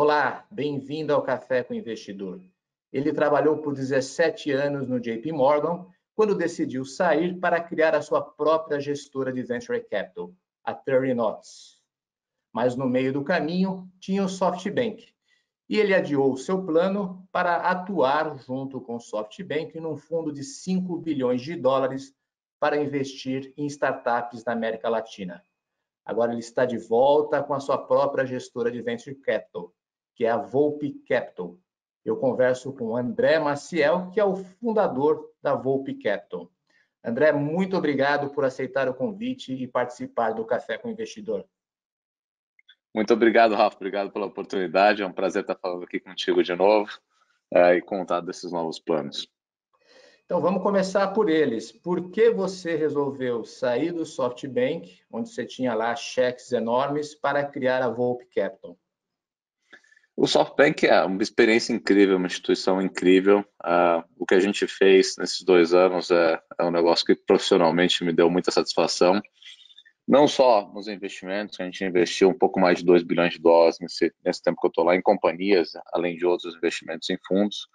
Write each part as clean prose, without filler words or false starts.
Olá, bem-vindo ao Café com o Investidor. Ele trabalhou por 17 anos no JP Morgan, quando decidiu sair para criar a sua própria gestora de Venture Capital, a 30 Knots. Mas no meio do caminho tinha o SoftBank, e ele adiou seu plano para atuar junto com o SoftBank num fundo de 5 bilhões de dólares para investir em startups da América Latina. Agora ele está de volta com a sua própria gestora de Venture Capital, que é a Volpe Capital. Eu converso com o André Maciel, que é o fundador da Volpe Capital. André, muito obrigado por aceitar o convite e participar do Café com o Investidor. Muito obrigado, Rafa. Obrigado pela oportunidade. É um prazer estar falando aqui contigo de novo e contar desses novos planos. Então, vamos começar por eles. Por que você resolveu sair do SoftBank, onde você tinha lá cheques enormes, para criar a Volpe Capital? O SoftBank é uma experiência incrível, uma instituição incrível. O que a gente fez nesses 2 anos é um negócio que profissionalmente me deu muita satisfação. Não só nos investimentos, a gente investiu um pouco mais de 2 bilhões de dólares nesse tempo que eu estou lá em companhias, além de outros investimentos em fundos,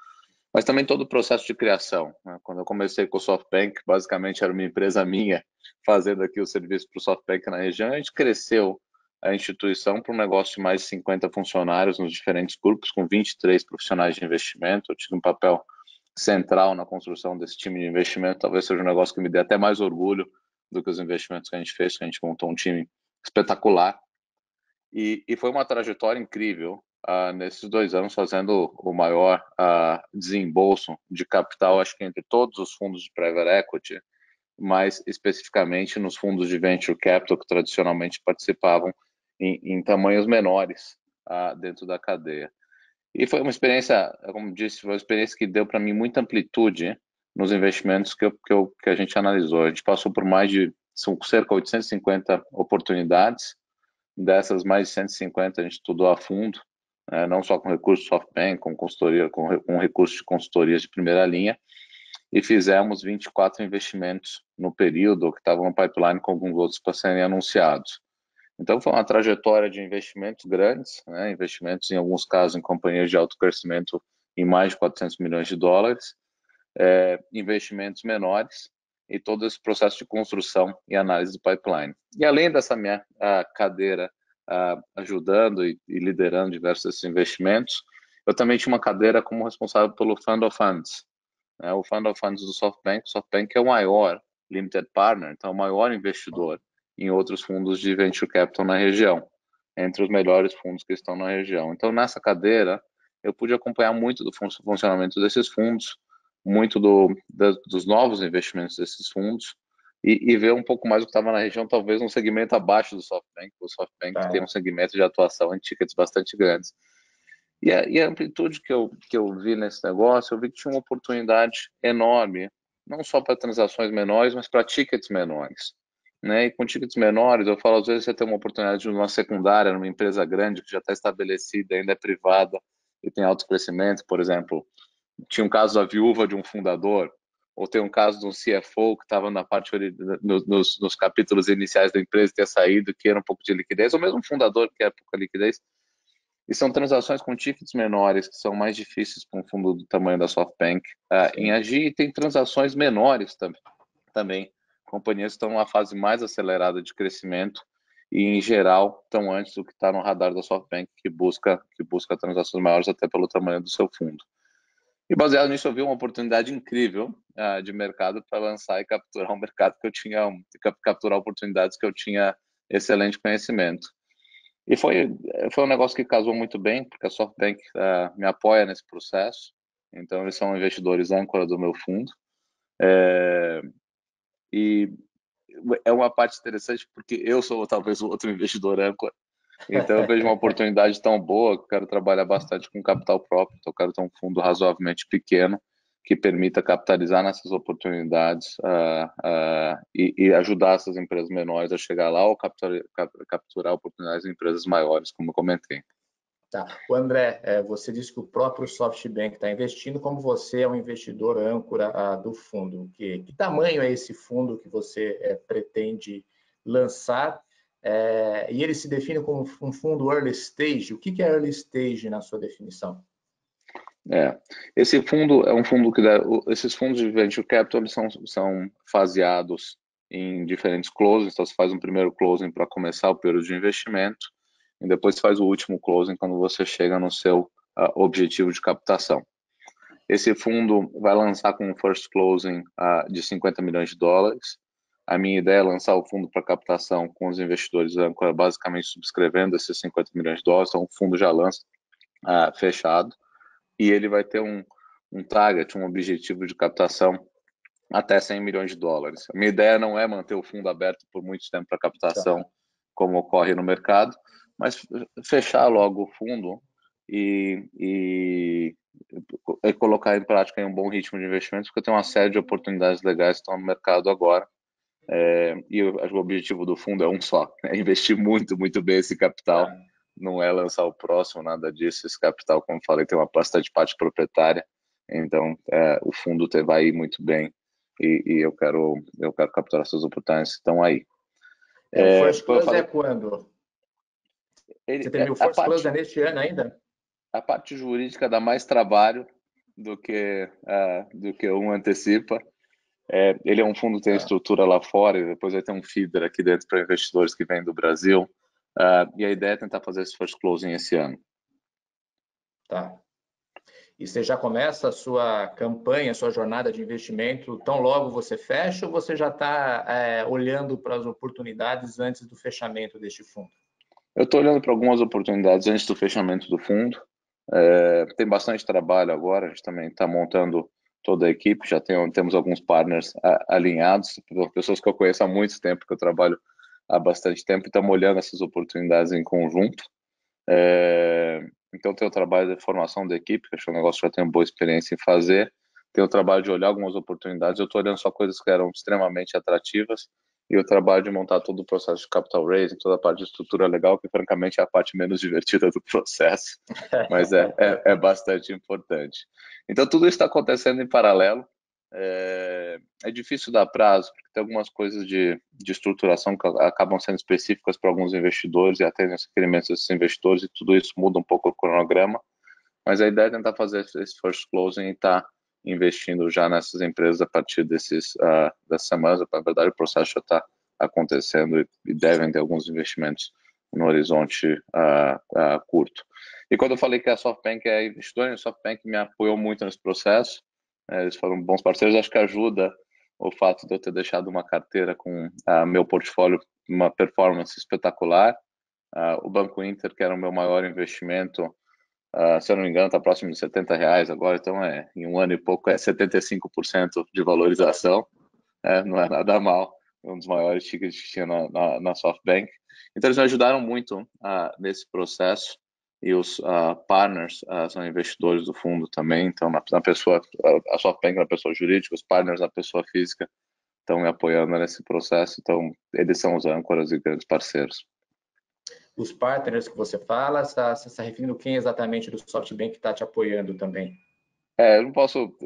mas também todo o processo de criação. Quando eu comecei com o SoftBank, basicamente era uma empresa minha fazendo aqui o serviço para o SoftBank na região. A gente cresceu a instituição para um negócio de mais de 50 funcionários nos diferentes grupos, com 23 profissionais de investimento. Eu tive um papel central na construção desse time de investimento. Talvez seja um negócio que me dê até mais orgulho do que os investimentos que a gente fez, que a gente montou um time espetacular. E foi uma trajetória incrível nesses 2 anos, fazendo o maior desembolso de capital, acho que entre todos os fundos de private equity, mas especificamente nos fundos de venture capital, que tradicionalmente participavam em tamanhos menores dentro da cadeia. E foi uma experiência, como disse, foi uma experiência que deu para mim muita amplitude nos investimentos que a gente analisou. A gente passou por cerca de 850 oportunidades. Dessas, mais de 150 a gente estudou a fundo, não só com recursos de SoftBank, com consultoria, com recursos de consultorias de primeira linha, e fizemos 24 investimentos no período, que estavam no pipeline, com alguns outros para serem anunciados. Então, foi uma trajetória de investimentos grandes, investimentos, em alguns casos, em companhias de alto crescimento em mais de 400 milhões de dólares, investimentos menores, e todo esse processo de construção e análise do pipeline. E além dessa minha cadeira ajudando e liderando diversos investimentos, eu também tinha uma cadeira como responsável pelo Fund of Funds. O Fund of Funds do SoftBank. O SoftBank é o maior limited partner, então o maior investidor em outros fundos de venture capital na região, entre os melhores fundos que estão na região. Então, nessa cadeira, eu pude acompanhar muito do funcionamento desses fundos, muito dos novos investimentos desses fundos, e ver um pouco mais o que estava na região, talvez um segmento abaixo do SoftBank. O SoftBank tem um segmento de atuação em tickets bastante grandes. E a amplitude que eu vi nesse negócio, eu vi que tinha uma oportunidade enorme, não só para transações menores, mas para tickets menores. E com tickets menores, eu falo, às vezes você tem uma oportunidade de uma secundária, numa empresa grande que já está estabelecida, ainda é privada e tem alto crescimento. Por exemplo, tinha um caso da viúva de um fundador, ou tem um caso de um CFO que estava na parte nos capítulos iniciais da empresa, ter saído, que era um pouco de liquidez, ou mesmo um fundador que era pouca liquidez. E são transações com tickets menores, que são mais difíceis para um fundo do tamanho da SoftBank em agir, e tem transações menores também. Companhias que estão numa fase mais acelerada de crescimento e, em geral, estão antes do que está no radar da SoftBank, que busca transações maiores até pelo tamanho do seu fundo. E baseado nisso, eu vi uma oportunidade incrível de mercado para lançar e capturar um mercado que eu tinha, capturar oportunidades que eu tinha excelente conhecimento. E foi um negócio que casou muito bem, porque a SoftBank me apoia nesse processo. Então, eles são investidores âncora do meu fundo. E é uma parte interessante, porque eu sou talvez o outro investidor âncora. Então, eu vejo uma oportunidade tão boa que eu quero trabalhar bastante com capital próprio. Então, eu quero ter um fundo razoavelmente pequeno que permita capitalizar nessas oportunidades e ajudar essas empresas menores a chegar lá, ou capturar oportunidades em empresas maiores, como eu comentei. Tá. O André, você disse que o próprio SoftBank está investindo, como você é um investidor âncora do fundo. Que tamanho é esse fundo que você pretende lançar? e ele se define como um fundo early stage. O que é early stage na sua definição? Esse fundo é um fundo que esses fundos de venture capital eles são faseados em diferentes closings. Então você faz um primeiro closing para começar o período de investimento e depois faz o último closing quando você chega no seu objetivo de captação. Esse fundo vai lançar com um first closing de 50 milhões de dólares. A minha ideia é lançar o fundo para captação com os investidores âncora basicamente subscrevendo esses 50 milhões de dólares. Então o fundo já lança fechado. E ele vai ter um target, um objetivo de captação até 100 milhões de dólares. A minha ideia não é manter o fundo aberto por muito tempo para captação, como ocorre no mercado, mas fechar logo o fundo e colocar em prática em um bom ritmo de investimento, porque tem uma série de oportunidades legais que estão no mercado agora. E o objetivo do fundo é um só, é investir muito, muito bem esse capital. Não é lançar o próximo, nada disso. Esse capital, como falei, tem uma bastante parte proprietária, então o fundo vai ir muito bem e eu quero capturar essas oportunidades que estão aí. O first close é quando? Você terminou o first close neste ano ainda? A parte jurídica dá mais trabalho do que um antecipa. Ele é um fundo que tem estrutura lá fora e depois vai ter um feeder aqui dentro para investidores que vêm do Brasil. E a ideia é tentar fazer esse first closing esse ano. Tá. E você já começa a sua campanha, a sua jornada de investimento, tão logo você fecha ou você já está olhando para as oportunidades antes do fechamento deste fundo? Eu estou olhando para algumas oportunidades antes do fechamento do fundo. Tem bastante trabalho agora, a gente também está montando toda a equipe, já temos alguns partners alinhados, pessoas que eu conheço há muito tempo, que eu trabalho há bastante tempo, e estamos olhando essas oportunidades em conjunto. Então tem o trabalho de formação da equipe, que acho que é um negócio que eu já tenho boa experiência em fazer. Tem o trabalho de olhar algumas oportunidades, eu estou olhando só coisas que eram extremamente atrativas, e o trabalho de montar todo o processo de capital raising, toda a parte de estrutura legal, que francamente é a parte menos divertida do processo, mas é bastante importante. Então tudo isso está acontecendo em paralelo. É difícil dar prazo, porque tem algumas coisas de estruturação que acabam sendo específicas para alguns investidores e atendem os requerimentos desses investidores, e tudo isso muda um pouco o cronograma, mas a ideia é tentar fazer esse first closing e estar investindo já nessas empresas a partir dessas semanas. Na verdade, o processo já está acontecendo e devem ter alguns investimentos no horizonte curto. E quando eu falei que a SoftBank é investidora, a SoftBank me apoiou muito nesse processo. Eles foram bons parceiros. Acho que ajuda o fato de eu ter deixado uma carteira com meu portfólio, uma performance espetacular. O Banco Inter, que era o meu maior investimento, se eu não me engano, está próximo de R$70 agora, então em um ano e pouco é 75% de valorização, não é nada mal, é um dos maiores tickets que tinha na SoftBank. Então eles me ajudaram muito nesse processo, e os partners são investidores do fundo também, então na pessoa, a SoftBank na pessoa jurídica, os partners na pessoa física estão me apoiando nesse processo, então eles são os âncoras e grandes parceiros. Os partners que você fala, você está referindo quem exatamente do SoftBank está te apoiando também? Eu não posso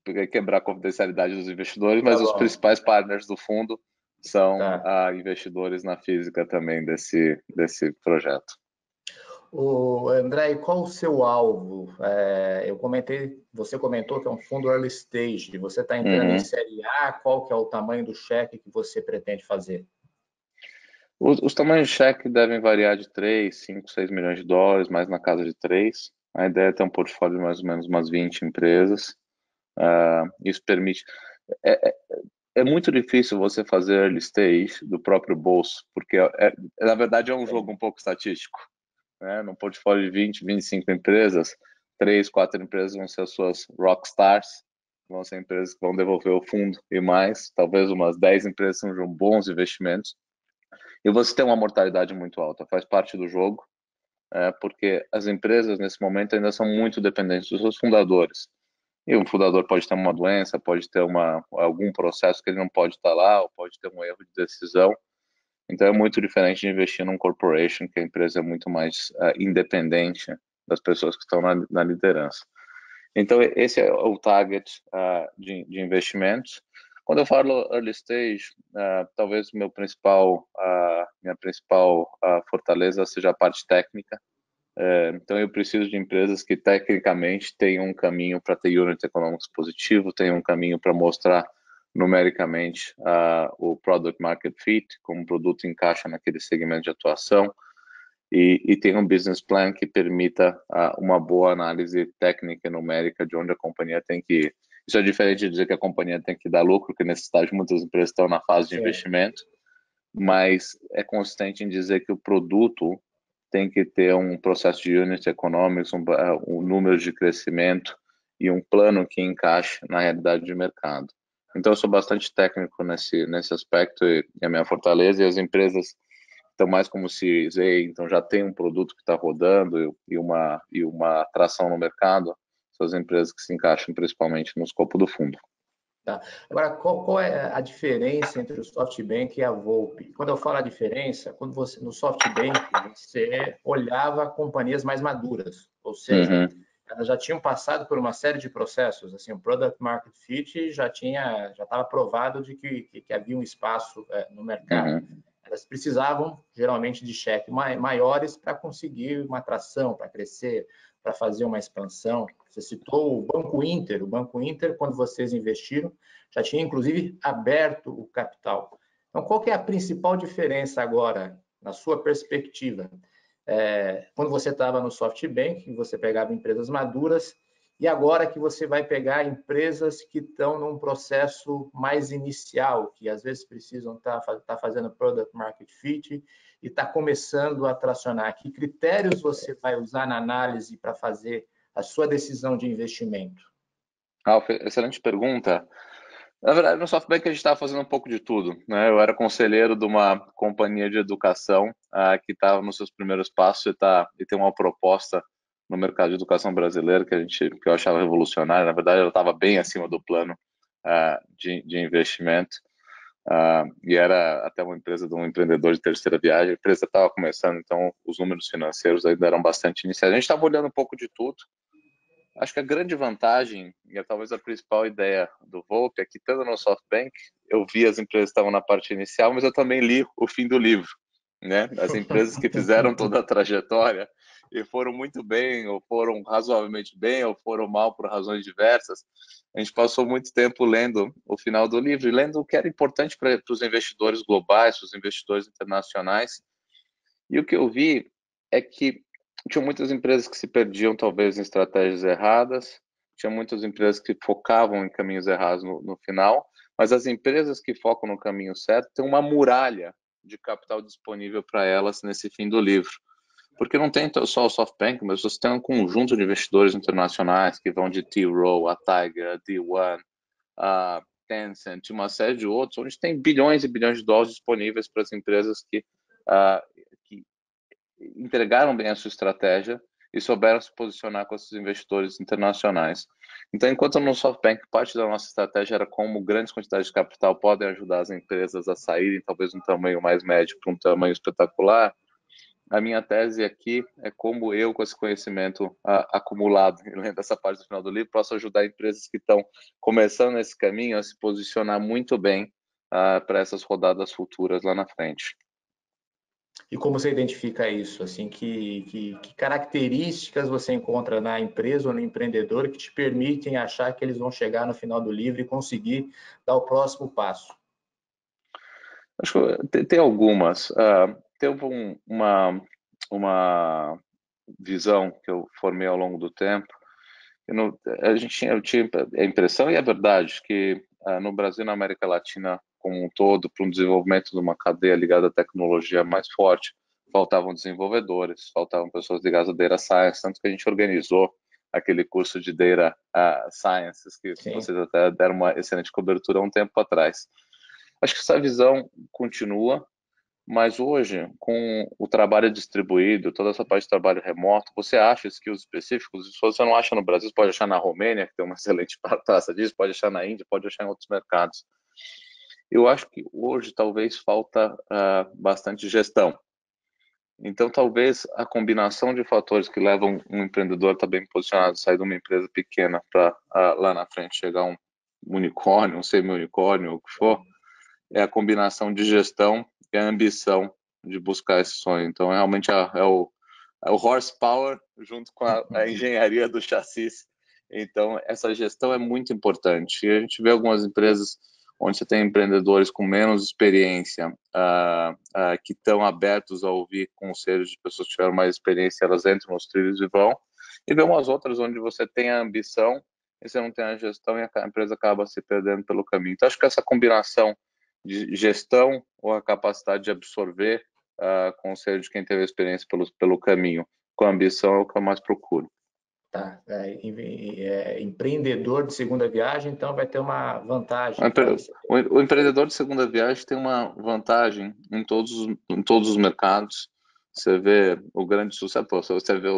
quebrar a confidencialidade dos investidores, mas os principais partners do fundo são investidores na física também desse projeto. André, e qual o seu alvo? Você comentou que é um fundo early stage, você está entrando em série A, qual que é o tamanho do cheque que você pretende fazer? Os tamanhos de cheque devem variar de 3, 5, 6 milhões de dólares, mais na casa de 3. A ideia é ter um portfólio de mais ou menos umas 20 empresas. Isso permite... É muito difícil você fazer early stage do próprio bolso, porque na verdade é um jogo um pouco estatístico. Num portfólio de 20, 25 empresas, 3, 4 empresas vão ser as suas rockstars, vão ser empresas que vão devolver o fundo e mais, talvez umas 10 empresas sejam bons investimentos, e você tem uma mortalidade muito alta, faz parte do jogo, porque as empresas nesse momento ainda são muito dependentes dos seus fundadores, e um fundador pode ter uma doença, pode ter algum processo que ele não pode estar lá, ou pode ter um erro de decisão. Então é muito diferente de investir num corporation, que a empresa é muito mais independente das pessoas que estão na liderança. Então esse é o target de investimentos. Quando eu falo early stage, talvez minha principal fortaleza seja a parte técnica. Então, eu preciso de empresas que tecnicamente tenham um caminho para ter unit economics positivo, tenham um caminho para mostrar numericamente o product market fit, como o produto encaixa naquele segmento de atuação, e tem um business plan que permita uma boa análise técnica e numérica de onde a companhia tem que ir. Isso é diferente de dizer que a companhia tem que dar lucro, que nesse estágio muitas empresas estão na fase de investimento, mas é consistente em dizer que o produto tem que ter um processo de unit economics, um número de crescimento e um plano que encaixe na realidade de mercado. Então, eu sou bastante técnico nesse aspecto, e a minha fortaleza, e as empresas estão mais como Series A, então já tem um produto que está rodando e uma atração no mercado, são as empresas que se encaixam principalmente no escopo do fundo. Tá. Agora, qual é a diferença entre o SoftBank e a Volpe? Quando eu falo a diferença, quando você no SoftBank você olhava companhias mais maduras, ou seja, elas já tinham passado por uma série de processos, assim, o Product Market Fit já estava provado de que havia um espaço no mercado. Elas precisavam geralmente de cheques maiores para conseguir uma atração, para crescer, para fazer uma expansão. Você citou o Banco Inter. O Banco Inter, quando vocês investiram, já tinha inclusive aberto o capital. Então, qual que é a principal diferença agora, na sua perspectiva? Quando você estava no SoftBank, você pegava empresas maduras, e agora que você vai pegar empresas que estão num processo mais inicial, que às vezes precisam estar fazendo product market fit e está começando a tracionar. Que critérios você vai usar na análise para fazer a sua decisão de investimento? Excelente pergunta. Na verdade, no SoftBank a gente estava fazendo um pouco de tudo, né? Eu era conselheiro de uma companhia de educação que estava nos seus primeiros passos e tem uma proposta no mercado de educação brasileiro que eu achava revolucionária. Na verdade, ela estava bem acima do plano de investimento. E era até uma empresa de um empreendedor de terceira viagem. A empresa estava começando, então os números financeiros ainda eram bastante iniciais. A gente estava olhando um pouco de tudo. Acho que a grande vantagem, e talvez a principal ideia do Volpe, é que tanto no SoftBank, eu vi as empresas que estavam na parte inicial, mas eu também li o fim do livro, né? As empresas que fizeram toda a trajetória e foram muito bem, ou foram razoavelmente bem, ou foram mal por razões diversas. A gente passou muito tempo lendo o final do livro e lendo o que era importante para os investidores globais, para os investidores internacionais. E o que eu vi é que tinha muitas empresas que se perdiam talvez em estratégias erradas, tinha muitas empresas que focavam em caminhos errados no final, mas as empresas que focam no caminho certo têm uma muralha de capital disponível para elas nesse fim do livro. Porque não tem só o SoftBank, mas você tem um conjunto de investidores internacionais que vão de T. Rowe, a Tiger, a D1, a Tencent, uma série de outros, onde tem bilhões e bilhões de dólares disponíveis para as empresas que entregaram bem a sua estratégia e souberam se posicionar com esses investidores internacionais. Então, enquanto no SoftBank parte da nossa estratégia era como grandes quantidades de capital podem ajudar as empresas a saírem talvez de um tamanho mais médio para um tamanho espetacular, a minha tese aqui é como eu, com esse conhecimento acumulado, lendo essa parte do final do livro, posso ajudar empresas que estão começando nesse caminho a se posicionar muito bem para essas rodadas futuras lá na frente. E como você identifica isso? Assim, que características você encontra na empresa ou no empreendedor que te permitem achar que eles vão chegar no final do livro e conseguir dar o próximo passo? Acho que tem algumas. Teve uma visão que eu formei ao longo do tempo. Eu tinha a impressão, e é verdade, que no Brasil e na América Latina como um todo, para um desenvolvimento de uma cadeia ligada à tecnologia mais forte, faltavam desenvolvedores, faltavam pessoas ligadas a Data Science, tanto que a gente organizou aquele curso de Data Sciences, que vocês até deram uma excelente cobertura há um tempo atrás. Acho que essa visão continua, mas hoje, com o trabalho distribuído, toda essa parte de trabalho remoto, você acha skills específicos, se você não acha no Brasil, você pode achar na Romênia, que tem uma excelente taxa disso, pode achar na Índia, pode achar em outros mercados. Eu acho que hoje talvez falta bastante gestão. Então, talvez a combinação de fatores que levam um empreendedor a estar bem posicionado, sair de uma empresa pequena para lá na frente chegar a unicórnio, um semi-unicórnio, o que for, é a combinação de gestão e a ambição de buscar esse sonho. Então, realmente é o horsepower junto com a engenharia do chassis. Então, essa gestão é muito importante. E a gente vê algumas empresas onde você tem empreendedores com menos experiência, que estão abertos a ouvir conselhos de pessoas que tiveram mais experiência, elas entram nos trilhos e vão. E vê umas outras onde você tem a ambição e você não tem a gestão e a empresa acaba se perdendo pelo caminho. Então, acho que essa combinação de gestão ou a capacidade de absorver conselho de quem teve experiência pelo caminho com a ambição é o que eu mais procuro. Tá, empreendedor de segunda viagem, então vai ter uma vantagem. O empreendedor de segunda viagem tem uma vantagem em todos os mercados. Você vê o grande sucesso, você vê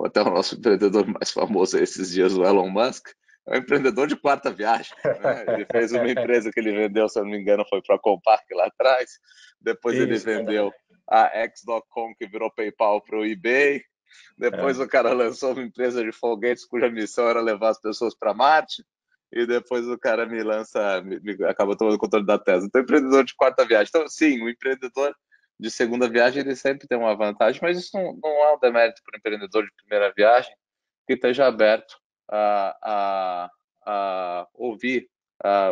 até o nosso empreendedor mais famoso esses dias, o Elon Musk, é um empreendedor de quarta viagem. Né? Ele fez uma empresa que ele vendeu, se eu não me engano, foi para a Compaq lá atrás. Depois ele vendeu a X.com, que virou PayPal para o eBay. Depois o cara lançou uma empresa de foguetes cuja missão era levar as pessoas para Marte. E depois o cara acaba tomando o controle da Tesla. Então, empreendedor de quarta viagem. Então, sim, o empreendedor de segunda viagem, ele sempre tem uma vantagem, mas isso não é um demérito para o empreendedor de primeira viagem que esteja aberto a ouvir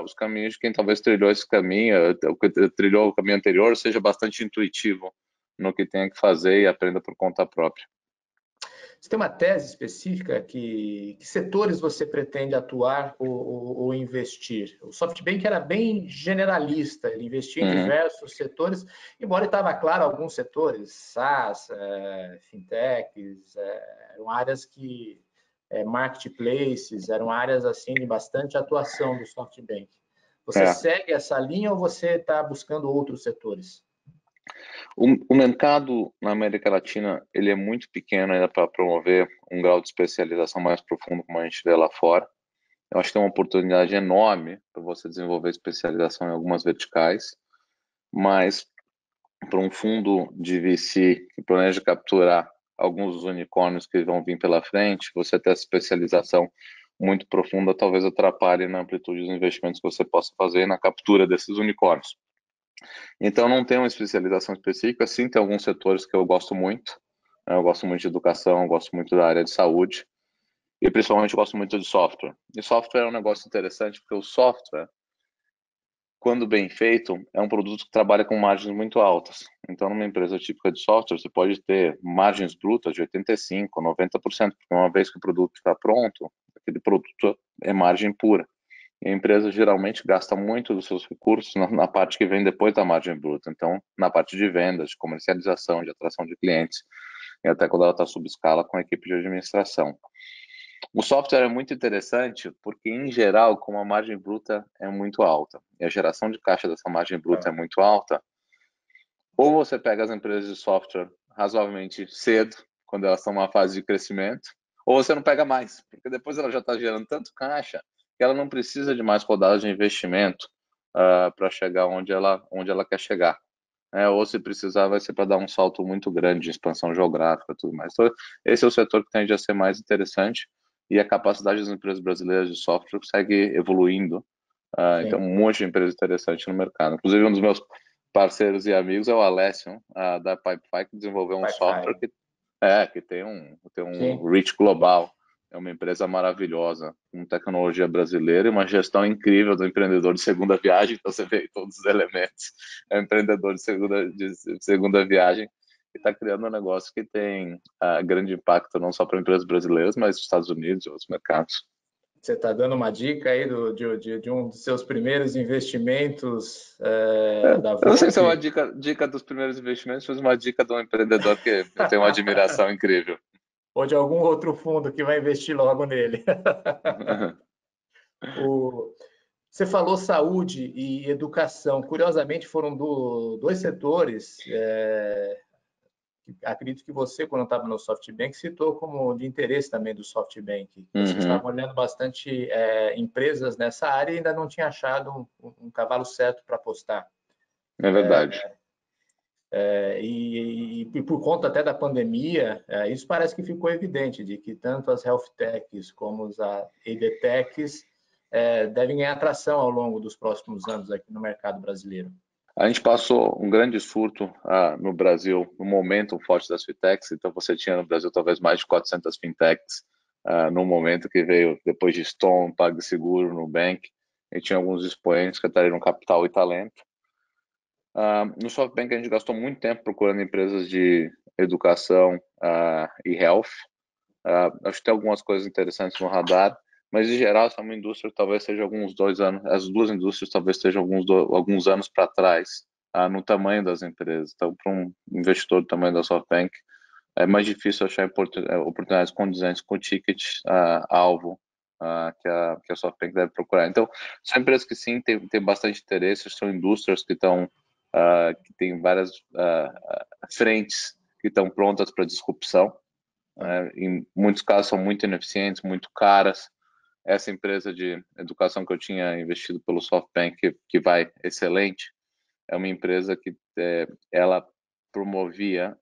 os caminhos de quem talvez trilhou esse caminho, trilhou o caminho anterior, seja bastante intuitivo no que tem que fazer e aprenda por conta própria. Você tem uma tese específica que setores você pretende atuar ou investir? O SoftBank era bem generalista, ele investia em diversos setores, embora estava claro alguns setores, SaaS, fintechs, eram áreas que marketplaces, eram áreas assim de bastante atuação do SoftBank. Você segue essa linha ou você está buscando outros setores? O mercado na América Latina ele é muito pequeno ainda para promover um grau de especialização mais profundo como a gente vê lá fora. Eu acho que tem uma oportunidade enorme para você desenvolver especialização em algumas verticais, mas para um fundo de VC que planeja capturar alguns dos unicórnios que vão vir pela frente, você ter essa especialização muito profunda talvez atrapalhe na amplitude dos investimentos que você possa fazer na captura desses unicórnios. Então, não tem uma especialização específica, sim, tem alguns setores que eu gosto muito. Eu gosto muito de educação, eu gosto muito da área de saúde e principalmente eu gosto muito de software. E software é um negócio interessante porque o software, quando bem feito, é um produto que trabalha com margens muito altas. Então, numa empresa típica de software, você pode ter margens brutas de 85%, 90%, porque uma vez que o produto está pronto, aquele produto é margem pura. E a empresa geralmente gasta muito dos seus recursos na parte que vem depois da margem bruta. Então, na parte de vendas, de comercialização, de atração de clientes, e até quando ela está sob escala com a equipe de administração. O software é muito interessante porque, em geral, como a margem bruta é muito alta e a geração de caixa dessa margem bruta é muito alta, ou você pega as empresas de software razoavelmente cedo, quando elas estão numa fase de crescimento, ou você não pega mais, porque depois ela já está gerando tanto caixa que ela não precisa de mais rodadas de investimento para chegar onde ela quer chegar. Ou se precisar, vai ser para dar um salto muito grande de expansão geográfica e tudo mais. Então, esse é o setor que tende a ser mais interessante e a capacidade das empresas brasileiras de software segue evoluindo. Então, um monte de empresa interessante no mercado. Inclusive, um dos meus parceiros e amigos é o Alessio, da Pipefy, que desenvolveu um software que tem um reach global. É uma empresa maravilhosa, com tecnologia brasileira e uma gestão incrível do empreendedor de segunda viagem. Então, você vê todos os elementos. É um empreendedor de segunda viagem que está criando um negócio que tem grande impacto não só para empresas brasileiras, mas nos Estados Unidos e outros mercados. Você está dando uma dica aí de um dos seus primeiros investimentos da Volpe? Eu não sei se é uma dica dos primeiros investimentos, mas uma dica de um empreendedor que eu tenho uma admiração incrível. Ou de algum outro fundo que vai investir logo nele. Você falou saúde e educação. Curiosamente, foram dois setores que acredito que você, quando estava no SoftBank, citou como de interesse também do SoftBank. Vocês estavam olhando bastante empresas nessa área e ainda não tinha achado um cavalo certo para apostar. É verdade. E por conta até da pandemia, isso parece que ficou evidente, de que tanto as health techs como as edtechs devem ganhar atração ao longo dos próximos anos aqui no mercado brasileiro. A gente passou um grande surto no Brasil, no momento forte das fintechs, então você tinha no Brasil talvez mais de 400 fintechs no momento que veio depois de Stone, PagSeguro, Nubank, e tinha alguns expoentes que atraíram capital e talento. No SoftBank a gente gastou muito tempo procurando empresas de educação e health. Acho que tem algumas coisas interessantes no radar, mas em geral essa é uma indústria que talvez seja alguns 2 anos, as duas indústrias talvez estejam alguns anos para trás no tamanho das empresas. Então, para um investidor do tamanho da SoftBank, é mais difícil achar oportunidades condizentes com o ticket alvo que a SoftBank deve procurar. Então, são empresas que sim têm bastante interesse, são indústrias que têm várias frentes que estão prontas para disrupção. Em muitos casos são muito ineficientes, muito caras. Essa empresa de educação que eu tinha investido pelo SoftBank, que vai excelente, é uma empresa que ela promovia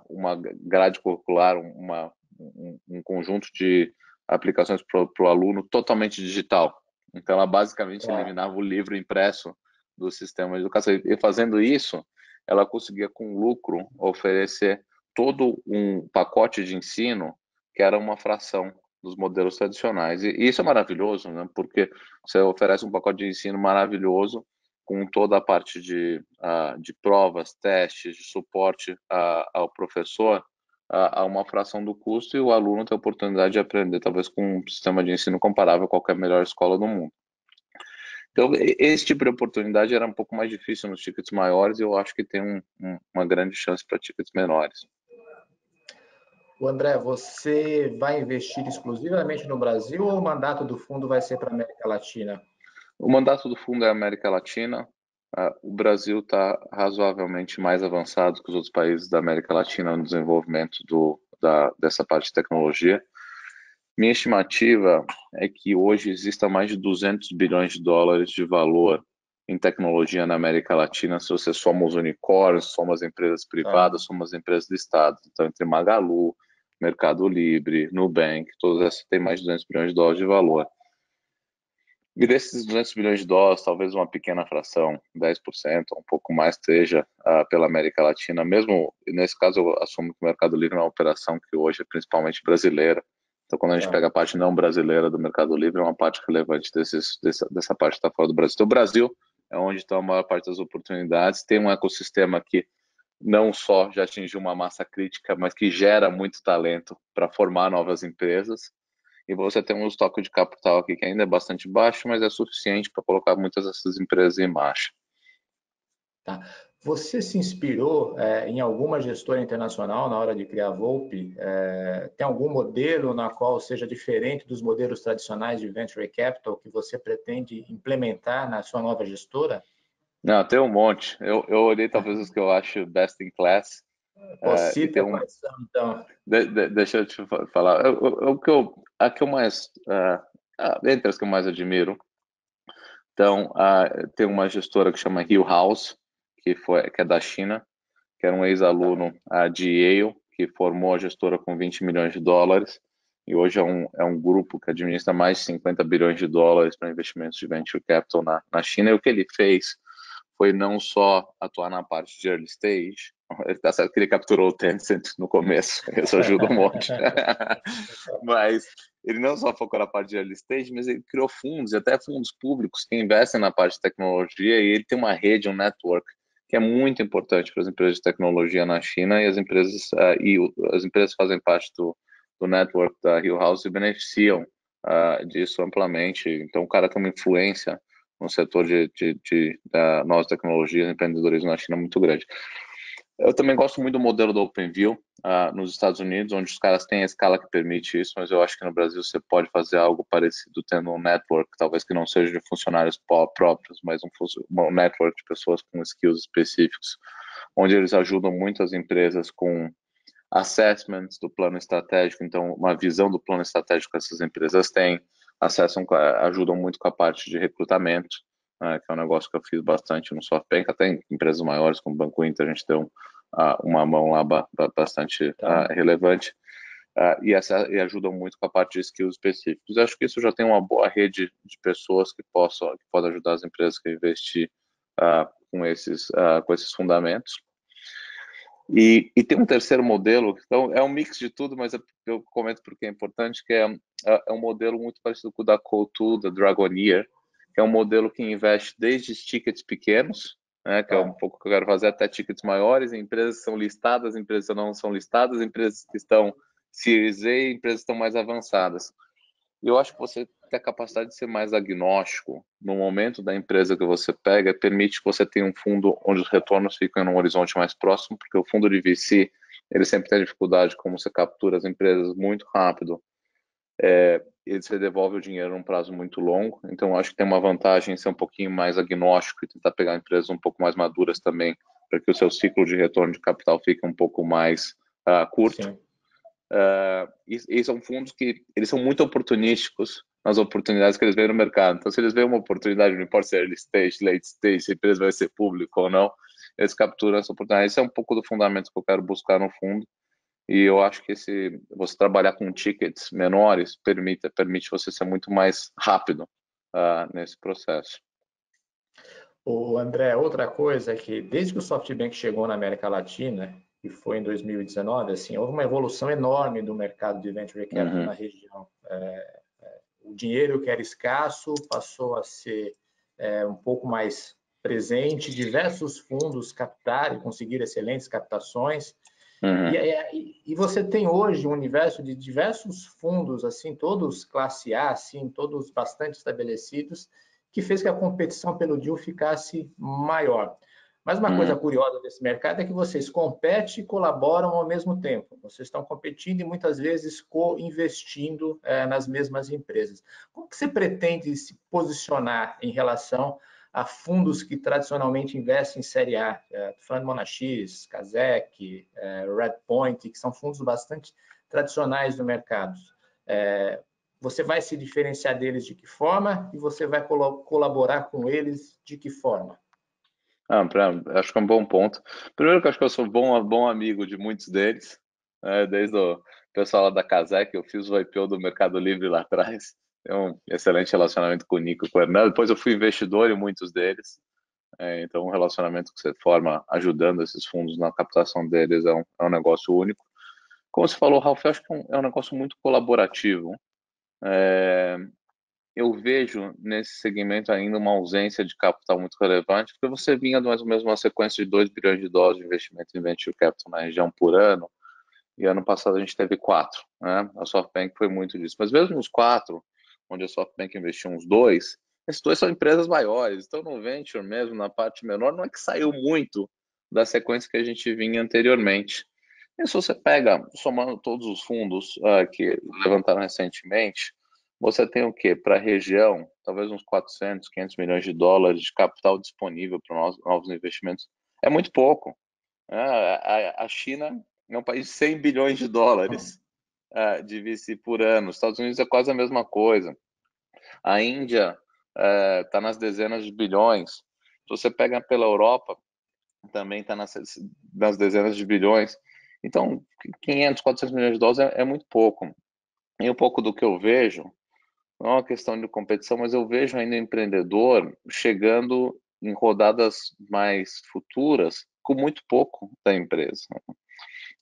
uma grade curricular, um conjunto de aplicações para o aluno totalmente digital. Então, ela basicamente eliminava o livro impresso do sistema de educação. E fazendo isso, ela conseguia, com lucro, oferecer todo um pacote de ensino que era uma fração dos modelos tradicionais. E isso é maravilhoso, né? Porque você oferece um pacote de ensino maravilhoso com toda a parte de provas, testes, de suporte ao professor, a uma fração do custo, e o aluno tem a oportunidade de aprender, talvez com um sistema de ensino comparável a qualquer melhor escola do mundo. Então, esse tipo de oportunidade era um pouco mais difícil nos tickets maiores, e eu acho que tem uma grande chance para tickets menores. O André, você vai investir exclusivamente no Brasil ou o mandato do fundo vai ser para a América Latina? O mandato do fundo é a América Latina. O Brasil está razoavelmente mais avançado que os outros países da América Latina no desenvolvimento dessa parte de tecnologia. Minha estimativa é que hoje exista mais de 200 bilhões de dólares de valor em tecnologia na América Latina, se você soma os unicórnios, soma as empresas privadas, soma as empresas do Estado. Então, entre Magalu, Mercado Livre, Nubank, todas essas têm mais de 200 bilhões de dólares de valor. E desses 200 bilhões de dólares, talvez uma pequena fração, 10%, ou um pouco mais, esteja pela América Latina. Mesmo nesse caso, eu assumo que o Mercado Livre é uma operação que hoje é principalmente brasileira. Então, quando a gente pega a parte não brasileira do Mercado Livre, é uma parte relevante dessa parte que está fora do Brasil. Então, o Brasil é onde está a maior parte das oportunidades. Tem um ecossistema que não só já atingiu uma massa crítica, mas que gera muito talento para formar novas empresas. E você tem um estoque de capital aqui que ainda é bastante baixo, mas é suficiente para colocar muitas dessas empresas em marcha. Tá. Você se inspirou em alguma gestora internacional na hora de criar a Volpe? Tem algum modelo na qual seja diferente dos modelos tradicionais de Venture Capital que você pretende implementar na sua nova gestora? Não, tem um monte. Eu olhei talvez os que eu acho best in class. Cita quais são, então. Deixa eu te falar. A que eu mais, entre as que eu mais admiro, então, tem uma gestora que chama Hill House, que é da China, que era um ex-aluno de Yale, que formou a gestora com 20 milhões de dólares, e hoje é um grupo que administra mais de 50 bilhões de dólares para investimentos de venture capital na China. E o que ele fez foi não só atuar na parte de early stage, ele tá certo que ele capturou o Tencent no começo, isso ajuda um monte, mas ele não só focou na parte de early stage, mas ele criou fundos, e até fundos públicos que investem na parte de tecnologia, e ele tem uma rede, um network, que é muito importante para as empresas de tecnologia na China, e as empresas fazem parte do network da Hill House e beneficiam disso amplamente. Então, o cara tem uma influência no setor de novas tecnologias, empreendedorismo na China muito grande. Eu também gosto muito do modelo do OpenView nos Estados Unidos, onde os caras têm a escala que permite isso, mas eu acho que no Brasil você pode fazer algo parecido tendo um network, talvez que não seja de funcionários próprios, mas um network de pessoas com skills específicos, onde eles ajudam muitas empresas com assessments do plano estratégico, então uma visão do plano estratégico que essas empresas têm, ajudam muito com a parte de recrutamento, que é um negócio que eu fiz bastante no SoftBank, até em empresas maiores como o Banco Inter, a gente deu uma mão lá bastante relevante. e ajudam muito com a parte de skills específicos. Eu acho que isso já tem uma boa rede de pessoas que podem ajudar as empresas a investir com esses fundamentos. E tem um terceiro modelo, então é um mix de tudo, mas eu comento porque é importante, que é um modelo muito parecido com o da Coatue, da Dragoneer, que é um modelo que investe desde tickets pequenos, né, que é um pouco que eu quero fazer, até tickets maiores, em empresas que são listadas, empresas que não são listadas, empresas que estão Series A, empresas que estão mais avançadas. E eu acho que você ter a capacidade de ser mais agnóstico no momento da empresa que você pega, permite que você tenha um fundo onde os retornos ficam num horizonte mais próximo, porque o fundo de VC, ele sempre tem dificuldade como você captura as empresas muito rápido, e você devolve o dinheiro num prazo muito longo. Então, eu acho que tem uma vantagem em ser um pouquinho mais agnóstico e tentar pegar empresas um pouco mais maduras também, para que o seu ciclo de retorno de capital fique um pouco mais curto. Sim. E são fundos que eles são muito oportunísticos nas oportunidades que eles veem no mercado. Então, se eles veem uma oportunidade, não importa se é early stage, late stage, se a empresa vai ser pública ou não, eles capturam essa oportunidade. Esse é um pouco do fundamento que eu quero buscar no fundo. E eu acho que você trabalhar com tickets menores permite você ser muito mais rápido nesse processo. O André, outra coisa é que desde que o SoftBank chegou na América Latina, que foi em 2019, assim, houve uma evolução enorme do mercado de venture capital na região. O dinheiro que era escasso passou a ser um pouco mais presente, diversos fundos captaram e conseguiram excelentes captações. E você tem hoje um universo de diversos fundos, assim, todos classe A, assim, todos bastante estabelecidos, que fez que a competição pelo deal ficasse maior. Mas uma coisa curiosa desse mercado é que vocês competem e colaboram ao mesmo tempo. Vocês estão competindo e muitas vezes co-investindo nas mesmas empresas. Como que você pretende se posicionar em relação a fundos que tradicionalmente investem em Série A? Fund Monax, Kazek, Redpoint, que são fundos bastante tradicionais do mercado. Você vai se diferenciar deles de que forma e você vai colaborar com eles de que forma? Acho que é um bom ponto. Primeiro que eu acho que eu sou bom amigo de muitos deles, desde o pessoal lá da Kazek, eu fiz o IPO do Mercado Livre lá atrás, tenho um excelente relacionamento com o Nico e com o Hernando. Depois eu fui investidor em muitos deles, então o relacionamento que você forma ajudando esses fundos na captação deles é um negócio único. Como você falou, Ralph, eu acho que é um negócio muito colaborativo. Eu vejo nesse segmento ainda uma ausência de capital muito relevante, porque você vinha mais ou menos uma sequência de 2 bilhões de dólares de investimento em venture capital na região por ano, e ano passado a gente teve 4, né? A SoftBank foi muito disso. Mas mesmo os 4, onde a SoftBank investiu uns 2, esses 2 são empresas maiores, então no venture mesmo, na parte menor, não é que saiu muito da sequência que a gente vinha anteriormente. E se você pega, somando todos os fundos que levantaram recentemente, você tem o quê? Para a região, talvez uns 400, 500 milhões de dólares de capital disponível para novos investimentos. É muito pouco. A China é um país de 100 bilhões de dólares de VC por ano. Os Estados Unidos é quase a mesma coisa. A Índia está nas dezenas de bilhões. Se você pega pela Europa, também está nas dezenas de bilhões. Então, 500, 400 milhões de dólares é muito pouco. E um pouco do que eu vejo, não é uma questão de competição, mas eu vejo ainda o empreendedor chegando em rodadas mais futuras com muito pouco da empresa.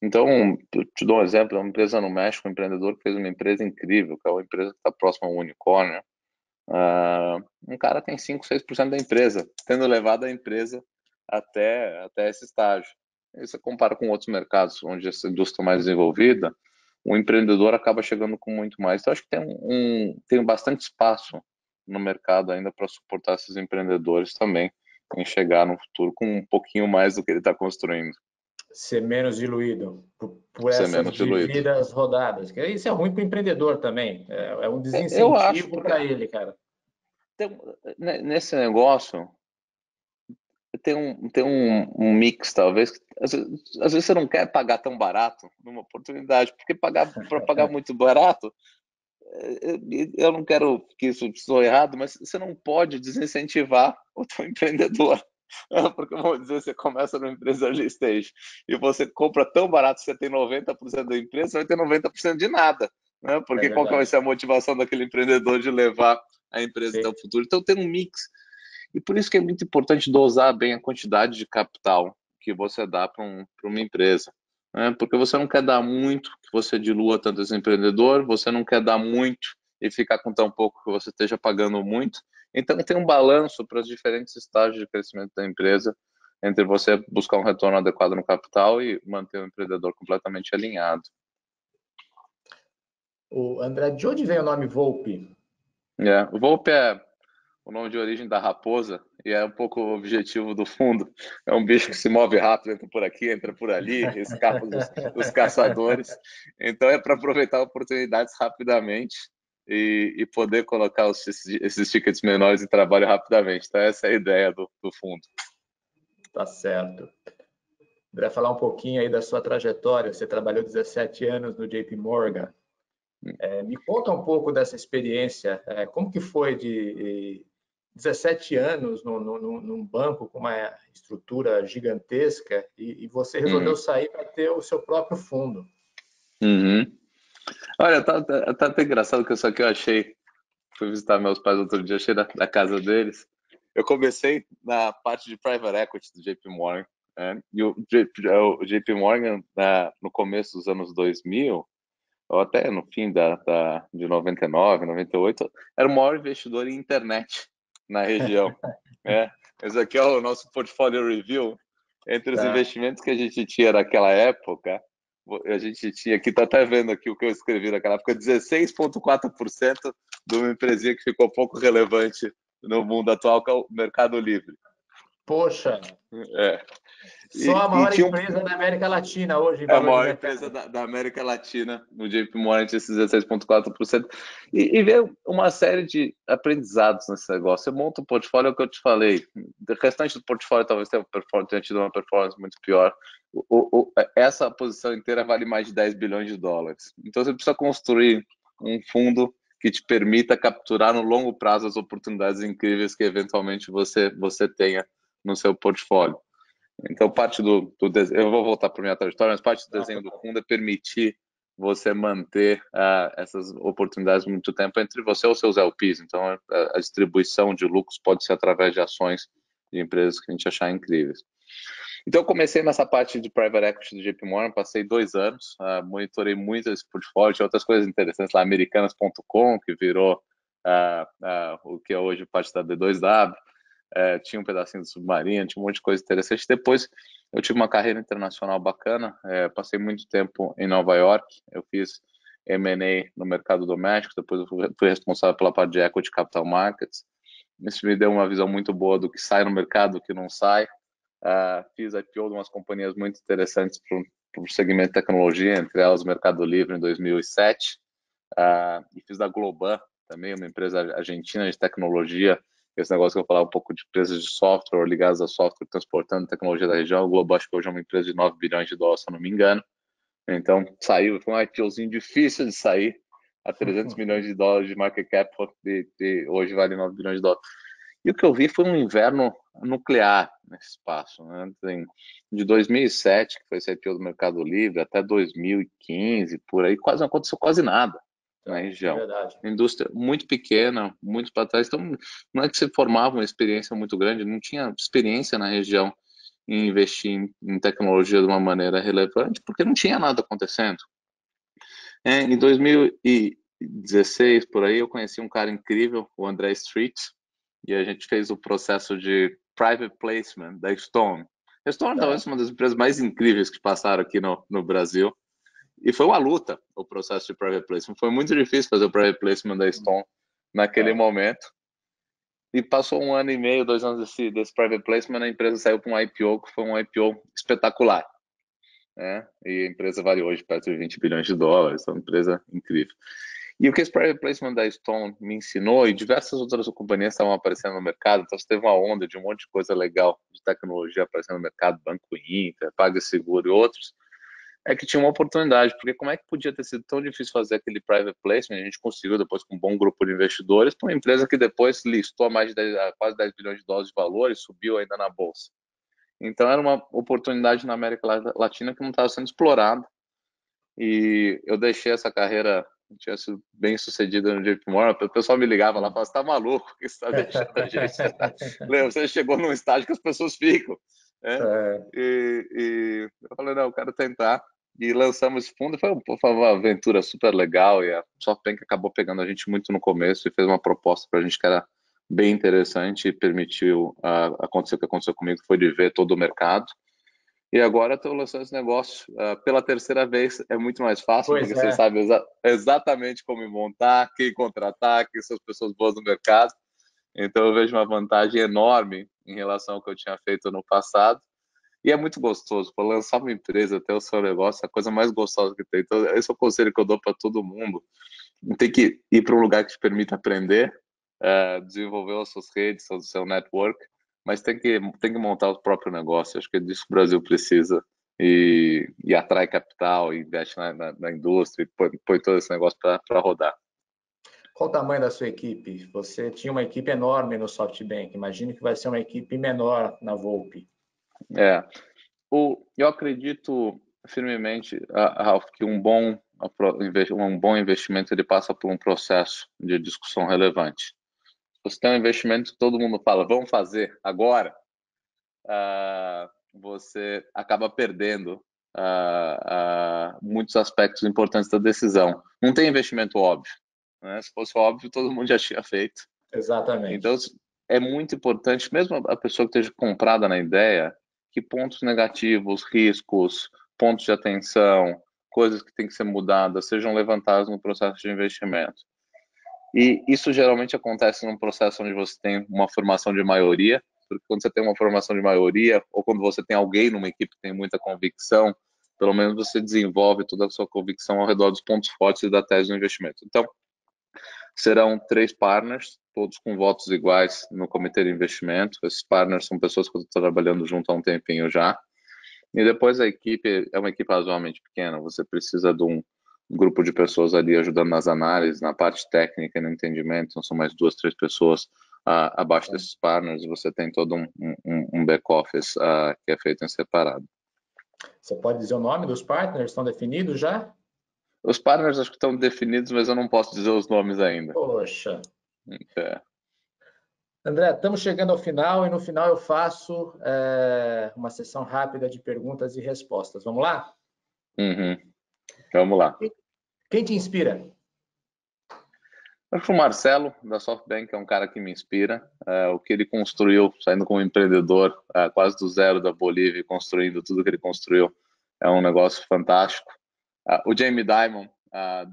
Então, eu te dou um exemplo, uma empresa no México, um empreendedor que fez uma empresa incrível, que é uma empresa que está próxima ao unicórnio. Um cara tem 5, 6% da empresa, tendo levado a empresa até esse estágio. E você compara com outros mercados onde essa indústria é mais desenvolvida, o empreendedor acaba chegando com muito mais. Então, acho que tem bastante espaço no mercado ainda para suportar esses empreendedores também, em chegar no futuro com um pouquinho mais do que ele está construindo. Ser menos diluído por Ser essas menos diluído. devidas rodadas. Isso é ruim para o empreendedor também. É um Eu acho, desincentivo porque para ele, cara. nesse negócio tem um mix, talvez. Às vezes você não quer pagar tão barato numa oportunidade, porque para pagar muito barato, eu não quero que isso soe errado, mas você não pode desincentivar o teu empreendedor. Porque, vamos dizer, você começa numa empresa early stage e você compra tão barato que você tem 90% da empresa, você vai ter 90% de nada, né? É Porque qual que vai verdade. ser a motivação daquele empreendedor de levar a empresa até Sim. o futuro? Então, tem um mix. E por isso que é muito importante dosar bem a quantidade de capital que você dá para uma empresa, né? Porque você não quer dar muito que você dilua tanto esse empreendedor, você não quer dar muito e ficar com tão pouco que você esteja pagando muito. Então, tem um balanço para os diferentes estágios de crescimento da empresa, entre você buscar um retorno adequado no capital e manter o empreendedor completamente alinhado. O André, de onde vem o nome Volpe? O Volpe é o nome de origem da raposa e é um pouco o objetivo do fundo. É um bicho que se move rápido, entra por aqui, entra por ali, escapa dos caçadores. Então é para aproveitar oportunidades rapidamente e poder colocar esses tickets menores em trabalho rapidamente. Então essa é a ideia do fundo. Tá certo. André, falar um pouquinho aí da sua trajetória. Você trabalhou 17 anos no JP Morgan. Me conta um pouco dessa experiência. Como que foi de 17 anos num banco com uma estrutura gigantesca e você resolveu Uhum. sair para ter o seu próprio fundo? Uhum. Olha, tá até engraçado que isso aqui eu achei. Fui visitar meus pais outro dia, achei da casa deles. Eu comecei na parte de private equity do JP Morgan, né? E o JP Morgan, no começo dos anos 2000, ou até no fim de 99, 98, era o maior investidor em internet na região, né? Esse aqui é o nosso portfólio review. Entre os Tá. investimentos que a gente tinha naquela época, a gente tinha aqui, tá até vendo aqui o que eu escrevi naquela época, 16,4% de uma empresinha que ficou pouco relevante no mundo atual, que é o Mercado Livre. Poxa, É. só a E maior tinha empresa da América Latina hoje em a valor de maior empresa mercado. da América Latina, no JP Morgan, tinha esses 16,4%. E veio uma série de aprendizados nesse negócio. Você monta um portfólio, é o que eu te falei. O restante do portfólio talvez tenha tido uma performance muito pior. Essa posição inteira vale mais de 10 bilhões de dólares. Então você precisa construir um fundo que te permita capturar no longo prazo as oportunidades incríveis que eventualmente você tenha no seu portfólio. Então, parte do desenho, eu vou voltar para a minha trajetória, mas parte do desenho do fundo é permitir você manter essas oportunidades muito tempo entre você e os seus LPs. Então, a distribuição de lucros pode ser através de ações de empresas que a gente achar incríveis. Então, eu comecei nessa parte de private equity do JP Morgan, passei 2 anos, monitorei muito esse portfólio, tinha outras coisas interessantes lá, americanas.com, que virou o que é hoje parte da D2W, tinha um pedacinho do Submarino, tinha um monte de coisa interessante. Depois eu tive uma carreira internacional bacana, passei muito tempo em Nova York, eu fiz M&A no mercado doméstico, depois eu fui responsável pela parte de Equity Capital Markets. Isso me deu uma visão muito boa do que sai no mercado, do que não sai. Fiz IPO de umas companhias muito interessantes para o segmento de tecnologia, entre elas o Mercado Livre em 2007, e fiz da Globan também, uma empresa argentina de tecnologia, esse negócio que eu falava um pouco de empresas de software ligadas a software transportando tecnologia da região. O Globo acho que hoje é uma empresa de 9 bilhões de dólares, se eu não me engano. Então saiu, foi um IPOzinho difícil de sair, a 300 milhões de dólares de market cap, hoje vale 9 bilhões de dólares. E o que eu vi foi um inverno nuclear nesse espaço, né? De 2007, que foi esse IPO do Mercado Livre, até 2015, por aí, quase não aconteceu quase nada na É região. verdade. Indústria muito pequena, muito para trás. Então, não é que você formava uma experiência muito grande, não tinha experiência na região em investir em tecnologia de uma maneira relevante, porque não tinha nada acontecendo. Em 2016, por aí, eu conheci um cara incrível, o André Street, e a gente fez o processo de private placement da Stone. A Stone talvez Tá. uma das empresas mais incríveis que passaram aqui no Brasil. E foi uma luta o processo de private placement. Foi muito difícil fazer o private placement da Stone naquele Tá. momento. E passou 1 ano e meio, 2 anos desse private placement, a empresa saiu para um IPO, que foi um IPO espetacular, né? E a empresa vale hoje perto de 20 bilhões de dólares, é uma empresa incrível. E o que esse private placement da Stone me ensinou, e diversas outras companhias estavam aparecendo no mercado, então você teve uma onda de um monte de coisa legal de tecnologia aparecendo no mercado, Banco Inter, PagSeguro e outros, é que tinha uma oportunidade, porque como é que podia ter sido tão difícil fazer aquele private placement? A gente conseguiu depois com um bom grupo de investidores, para uma empresa que depois listou a quase 10 bilhões de dólares de valor e subiu ainda na bolsa. Então era uma oportunidade na América Latina que não estava sendo explorada. E eu deixei essa carreira, tinha sido bem sucedida no JP Morgan, o pessoal me ligava lá e falava, você está maluco, o que você está deixando a gente? Você chegou num estágio que as pessoas ficam. Né? É. E eu falei, não, eu quero tentar. E lançamos esse fundo, foi uma aventura super legal, e a SoftBank acabou pegando a gente muito no começo e fez uma proposta para a gente que era bem interessante e permitiu acontecer o que aconteceu comigo, que foi de ver todo o mercado. E agora estou lançando esse negócio pela terceira vez, é muito mais fácil, Pois porque você é. sabe exatamente como montar, quem contratar, quem são as pessoas boas no mercado. Então eu vejo uma vantagem enorme em relação ao que eu tinha feito no passado. E é muito gostoso, para lançar uma empresa, ter o seu negócio, é a coisa mais gostosa que tem. Então, esse é o conselho que eu dou para todo mundo. Tem que ir para um lugar que te permita aprender, desenvolver as suas redes, o seu network, mas tem que montar o próprio negócio. Acho que é disso que o Brasil precisa. E atrai capital, e investe na indústria, e põe todo esse negócio para rodar. Qual o tamanho da sua equipe? Você tinha uma equipe enorme no SoftBank. Imagino que vai ser uma equipe menor na Volpe. É, eu acredito firmemente, Ralph, que um bom investimento ele passa por um processo de discussão relevante. Você tem um investimento que todo mundo fala, vamos fazer agora, você acaba perdendo muitos aspectos importantes da decisão. Não tem investimento óbvio, né? Se fosse óbvio, todo mundo já tinha feito. Então, Exatamente. é muito importante, mesmo a pessoa que esteja comprada na ideia, que pontos negativos, riscos, pontos de atenção, coisas que têm que ser mudadas, sejam levantadas no processo de investimento. E isso geralmente acontece num processo onde você tem uma formação de maioria, porque quando você tem uma formação de maioria, ou quando você tem alguém numa equipe que tem muita convicção, pelo menos você desenvolve toda a sua convicção ao redor dos pontos fortes da tese do investimento. Então, serão 3 partners, todos com votos iguais no comitê de investimento. Esses partners são pessoas que eu estou trabalhando junto há um tempinho já. E depois a equipe é uma equipe razoavelmente pequena. Você precisa de um grupo de pessoas ali ajudando nas análises, na parte técnica e no entendimento. Então, são mais 2, 3 pessoas abaixo desses partners. E você tem todo um back-office que é feito em separado. Você pode dizer o nome dos partners? Estão definidos já? Os partners acho que estão definidos, mas eu não posso dizer os nomes ainda. Poxa. É. André, estamos chegando ao final e no final eu faço uma sessão rápida de perguntas e respostas. Vamos lá? Uhum. Vamos lá. Quem te inspira? Acho que o Marcelo, da SoftBank, é um cara que me inspira. O que ele construiu, saindo como empreendedor, quase do zero da Bolívia, construindo tudo que ele construiu, é um negócio fantástico. O Jamie Dimon,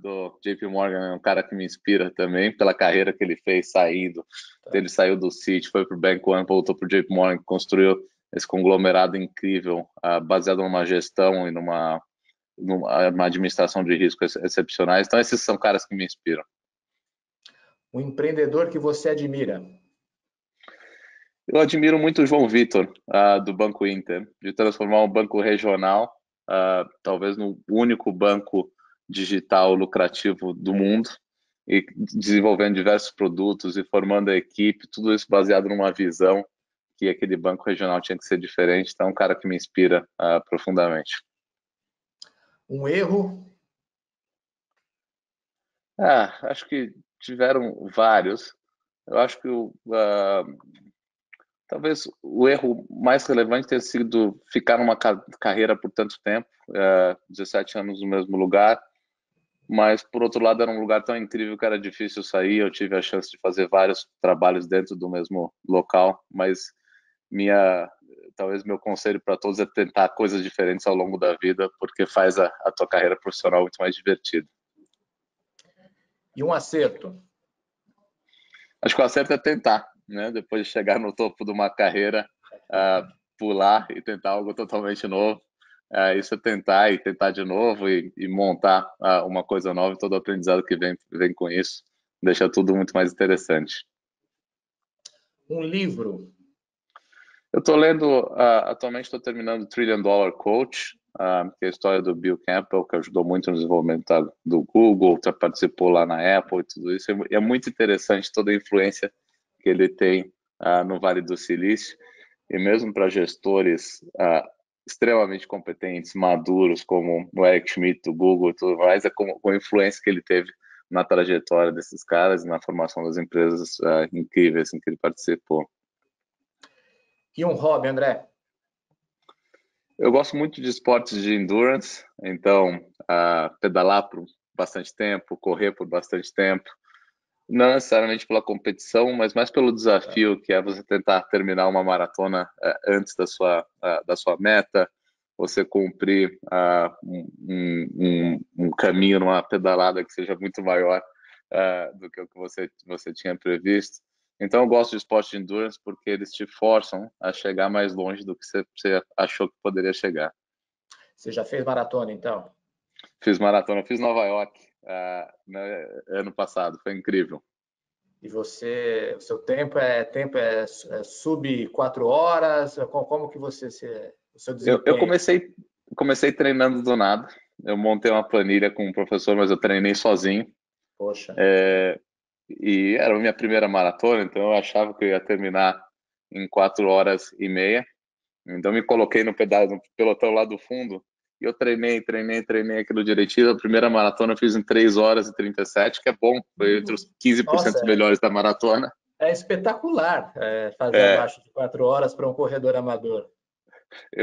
do JP Morgan, é um cara que me inspira também, pela carreira que ele fez saindo. Ele saiu do Citi, foi para o Bank One, voltou para o JP Morgan, construiu esse conglomerado incrível, baseado numa gestão e numa administração de riscos excepcionais. Então, esses são caras que me inspiram. Um empreendedor que você admira? Eu admiro muito o João Vitor, do Banco Inter, de transformar um banco regional, talvez no único banco digital lucrativo do mundo, e desenvolvendo diversos produtos e formando a equipe, tudo isso baseado numa visão que aquele banco regional tinha que ser diferente. Então, é um cara que me inspira profundamente. Um erro? Acho que tiveram vários. Eu acho que talvez o erro mais relevante tenha sido ficar numa carreira por tanto tempo, 17 anos no mesmo lugar, mas por outro lado era um lugar tão incrível que era difícil sair. Eu tive a chance de fazer vários trabalhos dentro do mesmo local, mas talvez meu conselho para todos é tentar coisas diferentes ao longo da vida, porque faz a tua carreira profissional muito mais divertida. E um acerto? Acho que o acerto é tentar, né? Depois de chegar no topo de uma carreira, pular e tentar algo totalmente novo. Isso é tentar e tentar de novo e montar uma coisa nova, e todo o aprendizado que vem com isso deixa tudo muito mais interessante. Um livro? Eu estou lendo, atualmente estou terminando o Trillion Dollar Coach, que é a história do Bill Campbell, que ajudou muito no desenvolvimento do Google, participou lá na Apple e tudo isso. É muito interessante toda a influência que ele tem no Vale do Silício, e mesmo para gestores extremamente competentes, maduros, como o Eric Schmidt do Google e tudo mais, com a influência que ele teve na trajetória desses caras, na formação das empresas incríveis em que ele participou. E um hobby, André? Eu gosto muito de esportes de endurance, então pedalar por bastante tempo, correr por bastante tempo, não necessariamente pela competição, mas mais pelo desafio, que é você tentar terminar uma maratona antes da sua meta, você cumprir um caminho numa pedalada que seja muito maior do que o que você tinha previsto. Então eu gosto de esporte de endurance porque eles te forçam a chegar mais longe do que você achou que poderia chegar. Você já fez maratona, então? Fiz maratona, fiz Nova York ano passado, foi incrível. E você, o seu tempo é sub 4 horas? Como que o seu desempenho? Eu comecei treinando do nada. Eu montei uma planilha com um professor, mas eu treinei sozinho. Poxa. E era a minha primeira maratona, então eu achava que eu ia terminar em 4 horas e meia. Então me coloquei no pelotão lá do fundo e eu treinei aquilo direitinho. A primeira maratona eu fiz em 3 horas e 37, que é bom, foi entre os 15% Nossa, melhores da maratona. é espetacular fazer abaixo de 4 horas para um corredor amador.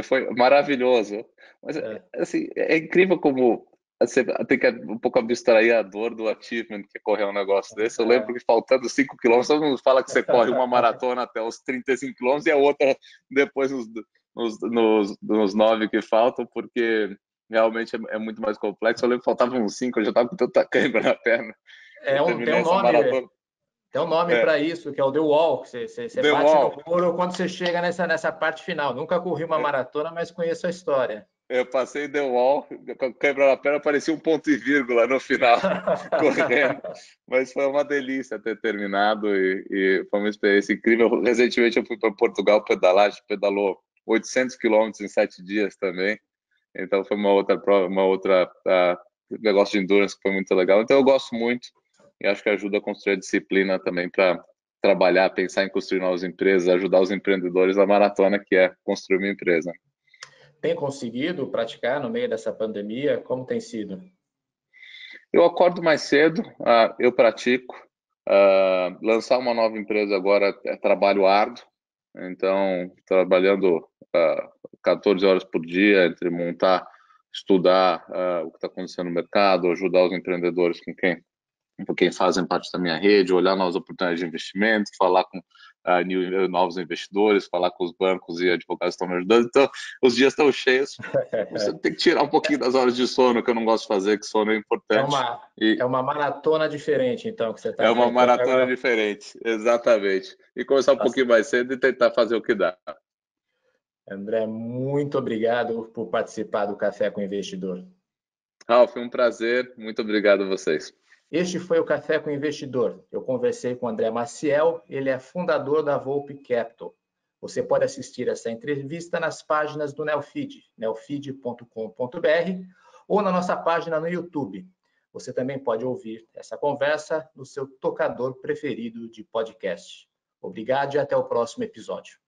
Foi maravilhoso. Mas, assim, é incrível como você tem que um pouco abstrair a dor do achievement que é correr um negócio desse. Eu lembro que faltando 5 quilômetros, todo mundo fala que você corre uma maratona até os 35 quilômetros e a outra depois nos 9 que faltam, porque realmente é muito mais complexo. Eu lembro que faltavam uns 5, eu já estava com tanta cãibra na perna. Tem um nome. Maratona. Tem um nome para isso, que é o The Wall. Você bate no muro quando você chega nessa parte final. Nunca corri uma maratona, mas conheço a história. Eu passei The Wall, quebra na perna, parecia um ponto e vírgula no final, correndo. Mas foi uma delícia ter terminado e foi uma experiência incrível. Recentemente eu fui para Portugal pedalar, a gente pedalou 800 quilômetros em 7 dias também. Então foi uma outra negócio de endurance que foi muito legal. Então eu gosto muito e acho que ajuda a construir a disciplina também para trabalhar, pensar em construir novas empresas, ajudar os empreendedores na maratona, que é construir uma empresa. Tem conseguido praticar no meio dessa pandemia? Como tem sido? Eu acordo mais cedo, eu pratico. Lançar uma nova empresa agora é trabalho árduo, então trabalhando 14 horas por dia entre montar, estudar o que está acontecendo no mercado, ajudar os empreendedores com quem fazem parte da minha rede, olhar novas oportunidades de investimento, falar com novos investidores, falar com os bancos e advogados que estão me ajudando. Então, os dias estão cheios. Você tem que tirar um pouquinho das horas de sono, que eu não gosto de fazer, que sono é importante. É uma maratona diferente, então, que você está É uma enfrentando maratona agora. diferente, exatamente. E começar um pouquinho mais cedo e tentar fazer o que dá. André, muito obrigado por participar do Café com o Investidor. Ralf, foi um prazer. Muito obrigado a vocês. Este foi o Café com o Investidor. Eu conversei com o André Maciel, ele é fundador da Volpe Capital. Você pode assistir essa entrevista nas páginas do Neofeed, neofeed.com.br, ou na nossa página no YouTube. Você também pode ouvir essa conversa no seu tocador preferido de podcast. Obrigado e até o próximo episódio.